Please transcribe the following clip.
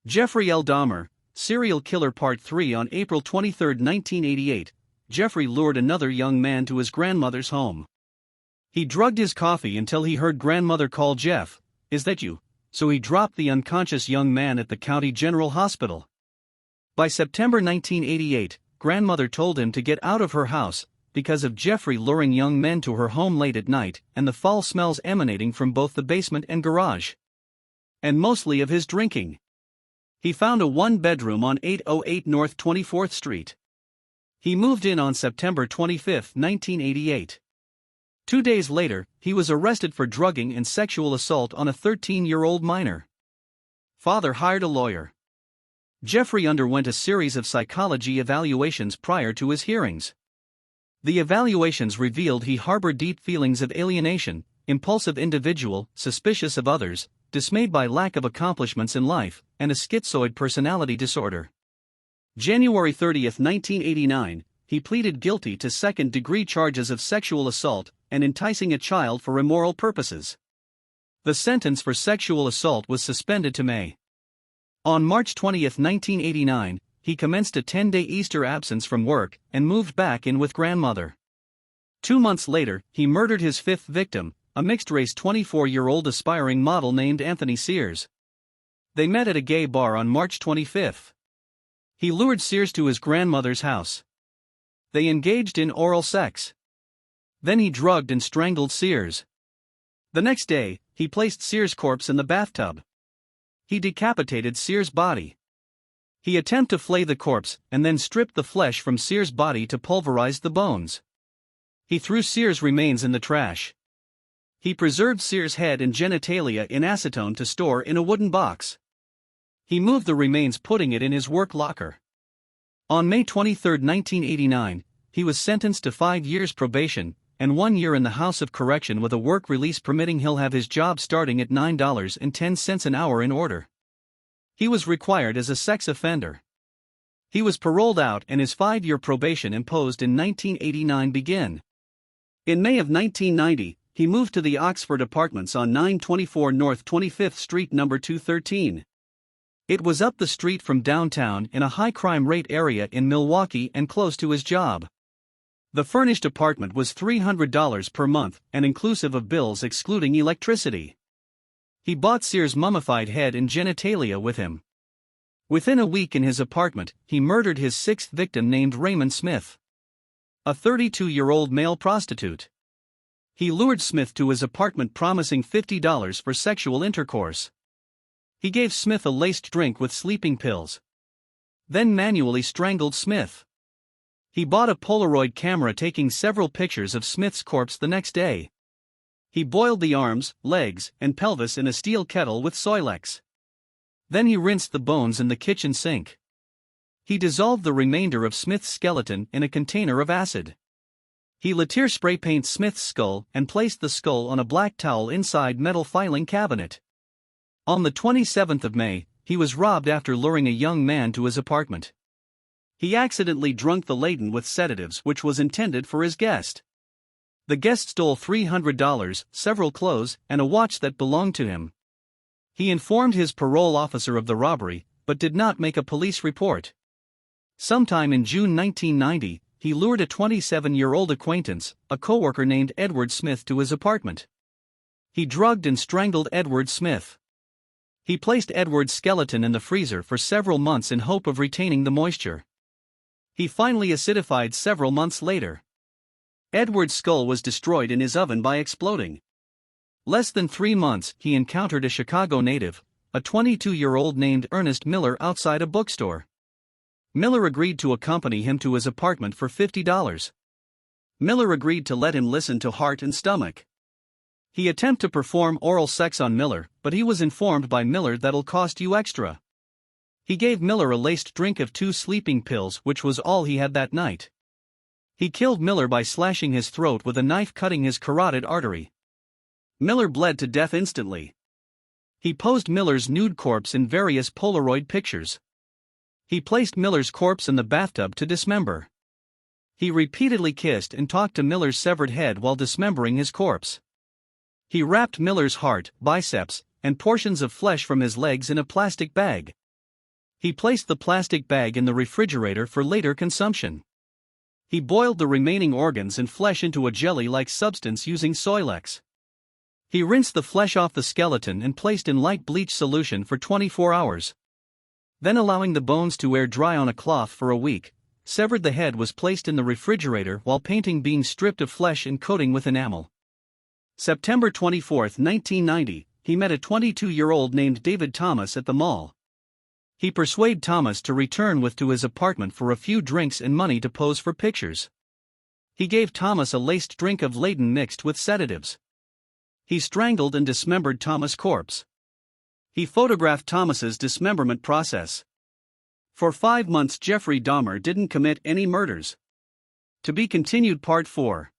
Jeffrey L. Dahmer, Serial Killer Part 3. On April 23, 1988, Jeffrey lured another young man to his grandmother's home. He drugged his coffee until he heard grandmother call Jeff, "Is that you?" So he dropped the unconscious young man at the County General Hospital. By September 1988, grandmother told him to get out of her house, because of Jeffrey luring young men to her home late at night and the foul smells emanating from both the basement and garage. And mostly of his drinking. He found a one-bedroom on 808 North 24th Street. He moved in on September 25, 1988. 2 days later, he was arrested for drugging and sexual assault on a 13-year-old minor. Father hired a lawyer. Jeffrey underwent a series of psychology evaluations prior to his hearings. The evaluations revealed he harbored deep feelings of alienation, impulsive individual, suspicious of others, dismayed by lack of accomplishments in life, and a schizoid personality disorder. January 30, 1989, he pleaded guilty to second-degree charges of sexual assault and enticing a child for immoral purposes. The sentence for sexual assault was suspended to May. On March 20, 1989, he commenced a 10-day Easter absence from work and moved back in with grandmother. 2 months later, he murdered his fifth victim, a mixed-race 24-year-old aspiring model named Anthony Sears. They met at a gay bar on March 25. He lured Sears to his grandmother's house. They engaged in oral sex. Then he drugged and strangled Sears. The next day, he placed Sears' corpse in the bathtub. He decapitated Sears' body. He attempted to flay the corpse and then stripped the flesh from Sears' body to pulverize the bones. He threw Sears' remains in the trash. He preserved Sears' head and genitalia in acetone to store in a wooden box. He moved the remains, putting it in his work locker. On May 23, 1989, he was sentenced to 5 years probation and 1 year in the House of Correction with a work release permitting. He'll have his job starting at $9.10 an hour in order. He was required as a sex offender. He was paroled out and his 5-year probation imposed in 1989 began. In May of 1990, he moved to the Oxford Apartments on 924 North 25th Street No. 213. It was up the street from downtown in a high-crime rate area in Milwaukee and close to his job. The furnished apartment was $300 per month and inclusive of bills excluding electricity. He bought Sears' mummified head and genitalia with him. Within a week in his apartment, he murdered his sixth victim named Raymond Smith, a 32-year-old male prostitute. He lured Smith to his apartment promising $50 for sexual intercourse. He gave Smith a laced drink with sleeping pills. Then manually strangled Smith. He bought a Polaroid camera taking several pictures of Smith's corpse the next day. He boiled the arms, legs, and pelvis in a steel kettle with Soilex. Then he rinsed the bones in the kitchen sink. He dissolved the remainder of Smith's skeleton in a container of acid. He Latier spray painted Smith's skull and placed the skull on a black towel inside metal filing cabinet. On the 27th of May, he was robbed after luring a young man to his apartment. He accidentally drunk the laden with sedatives which was intended for his guest. The guest stole $300, several clothes, and a watch that belonged to him. He informed his parole officer of the robbery, but did not make a police report. Sometime in June 1990, he lured a 27-year-old acquaintance, a coworker named Edward Smith, to his apartment. He drugged and strangled Edward Smith. He placed Edward's skeleton in the freezer for several months in hope of retaining the moisture. He finally acidified several months later. Edward's skull was destroyed in his oven by exploding. Less than 3 months, he encountered a Chicago native, a 22-year-old named Ernest Miller, outside a bookstore. Miller agreed to accompany him to his apartment for $50. Miller agreed to let him listen to Heart and Stomach. He attempted to perform oral sex on Miller, but he was informed by Miller that'll cost you extra. He gave Miller a laced drink of 2 sleeping pills, which was all he had that night. He killed Miller by slashing his throat with a knife, cutting his carotid artery. Miller bled to death instantly. He posed Miller's nude corpse in various Polaroid pictures. He placed Miller's corpse in the bathtub to dismember. He repeatedly kissed and talked to Miller's severed head while dismembering his corpse. He wrapped Miller's heart, biceps, and portions of flesh from his legs in a plastic bag. He placed the plastic bag in the refrigerator for later consumption. He boiled the remaining organs and flesh into a jelly-like substance using Soilex. He rinsed the flesh off the skeleton and placed in light bleach solution for 24 hours. Then, allowing the bones to air dry on a cloth for a week, severed the head was placed in the refrigerator while painting being stripped of flesh and coating with enamel. September 24, 1990, he met a 22-year-old named David Thomas at the mall. He persuaded Thomas to return to his apartment for a few drinks and money to pose for pictures. He gave Thomas a laced drink of Laden mixed with sedatives. He strangled and dismembered Thomas' corpse. He photographed Thomas's dismemberment process. For 5 months Jeffrey Dahmer didn't commit any murders. To be continued Part 4.